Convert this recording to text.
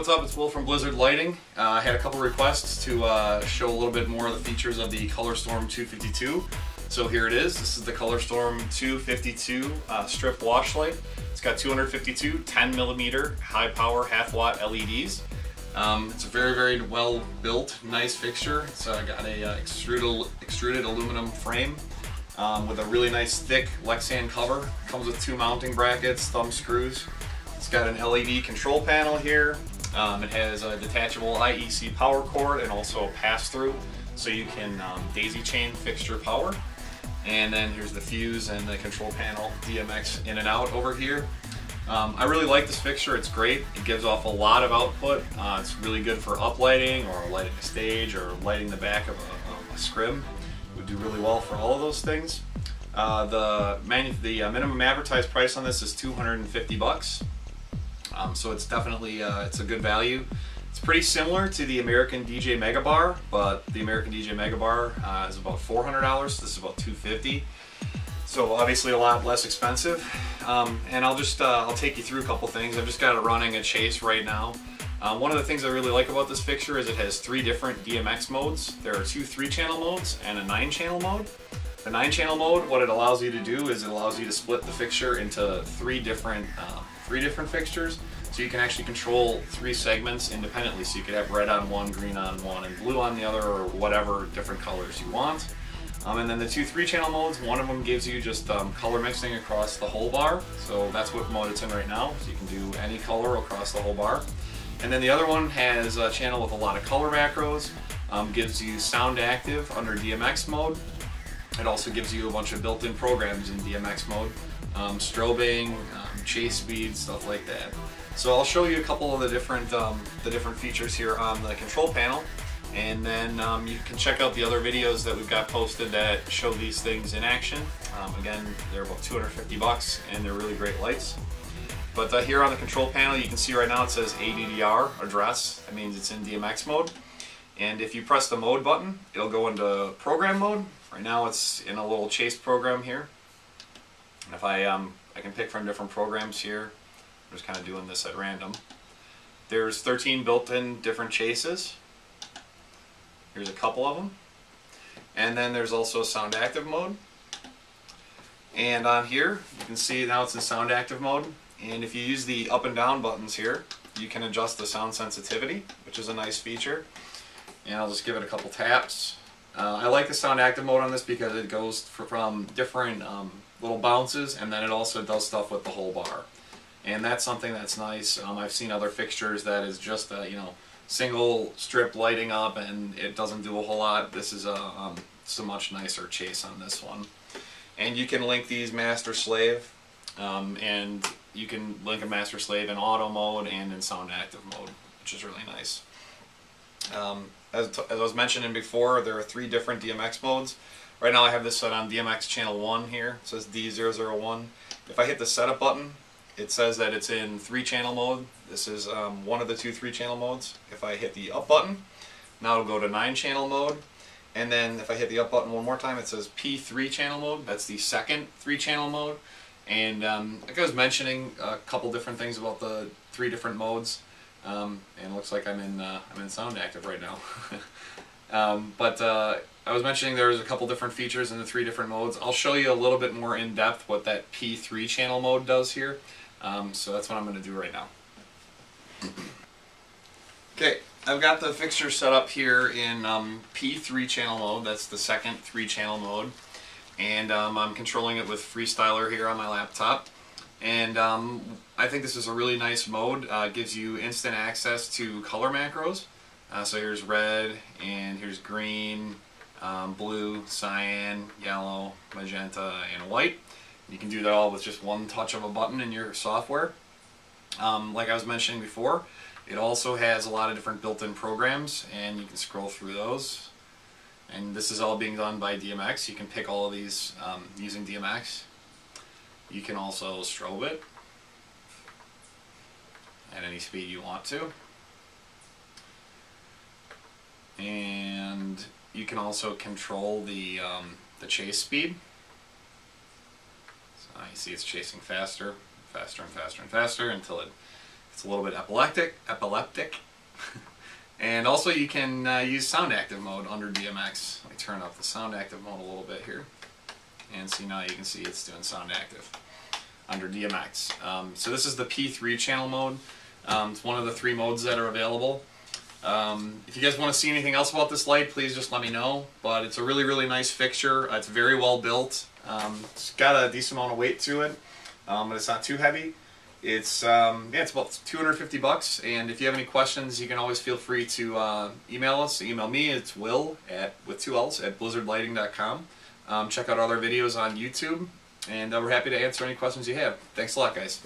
what's up? It's Will from Blizzard Lighting. I had a couple requests to show a little bit more of the features of the COLORStorm 252. So here it is. This is the COLORStorm 252 strip wash light. It's got 252 10mm high power half watt LEDs. It's a very well built, nice fixture. It's got a extruded aluminum frame with a really nice thick Lexan cover. Comes with two mounting brackets, thumb screws. It's got an LED control panel here. It has a detachable IEC power cord and also a pass-through, so you can daisy chain fixture power. And then here's the fuse and the control panel, DMX in and out over here. I really like this fixture. It's great. It gives off a lot of output. It's really good for uplighting or lighting a stage or lighting the back of a scrim. It would do really well for all of those things. The minimum advertised price on this is $250. So it's definitely it's a good value. It's pretty similar to the American DJ Megabar, but the American DJ Megabar is about $400. This is about $250. So obviously a lot less expensive. And I'll take you through a couple things. I've just got it running a chase right now. One of the things I really like about this fixture is it has 3 different Dmx modes. There are 2 3-channel modes and a 9-channel mode. The 9-channel mode, what it allows you to do is it allows you to split the fixture into 3 different fixtures. So you can actually control 3 segments independently. So you could have red on one, green on one, and blue on the other, or whatever different colors you want. And then the 2 3-channel modes, one of them gives you just color mixing across the whole bar. So that's what mode it's in right now. So you can do any color across the whole bar. And then the other one has a channel with a lot of color macros. Gives you sound active under Dmx mode. It also gives you a bunch of built-in programs in Dmx mode. Strobing, chase speed, stuff like that. So I'll show you a couple of the different features here on the control panel. And then you can check out the other videos that we've got posted that show these things in action. Again, they're about $250 and they're really great lights. But here on the control panel, you can see right now it says ADDR address. That means it's in Dmx mode. And if you press the mode button, it'll go into program mode. Right now it's in a little chase program here. And if I can pick from different programs here. I'm just kind of doing this at random. There's 13 built-in different chases. Here's a couple of them. And then there's also sound active mode. And on here, you can see now it's in sound active mode. And if you use the up and down buttons here, you can adjust the sound sensitivity, which is a nice feature. And I'll just give it a couple taps. I like the sound active mode on this because it goes from different little bounces, and then it also does stuff with the whole bar. And that's something that's nice. I've seen other fixtures that is just single strip lighting up and it doesn't do a whole lot. This is a much nicer chase on this one. And you can link these master slave, and you can link a master slave in auto mode and in sound active mode, which is really nice. As I was mentioning before, there are 3 different Dmx modes. Right now I have this set on Dmx channel 1 here. It says D001. If I hit the setup button, it says that it's in 3-channel mode. This is one of the 2 3-channel modes. If I hit the up button, now it'll go to 9-channel mode. And then if I hit the up button one more time, it says P3 channel mode. That's the second 3-channel mode. And like I was mentioning a couple different things about the 3 different modes. And it looks like I'm in sound active right now. I was mentioning there's a couple different features in the 3 different modes. I'll show you a little bit more in depth what that P3 channel mode does here. So that's what I'm going to do right now. Okay, I've got the fixture set up here in P3 channel mode. That's the second 3-channel mode. And I'm controlling it with Freestyler here on my laptop. And I think this is a really nice mode. It gives you instant access to color macros. So here's red, and here's green, blue, cyan, yellow, magenta, and white. You can do that all with just one touch of a button in your software. Like I was mentioning before, it also has a lot of different built-in programs, and you can scroll through those. And this is all being done by Dmx. You can pick all of these using Dmx. You can also strobe it at any speed you want to. And you can also control the chase speed. So you see it's chasing faster, faster and faster and faster until it It's a little bit epileptic. And also you can use sound active mode under DMX. Let me turn up the sound active mode a little bit here. And see, now you can see it's doing sound active under DMX. So this is the P3 channel mode. It's one of the 3 modes that are available. If you guys want to see anything else about this light, please just let me know. But it's a really, really nice fixture. It's very well built. It's got a decent amount of weight to it, but it's not too heavy. It's yeah, it's about $250, and if you have any questions, you can always feel free to email us. Email me. It's Will with 2 L's at blizzardlighting.com. Check out other videos on YouTube, and we're happy to answer any questions you have. Thanks a lot, guys.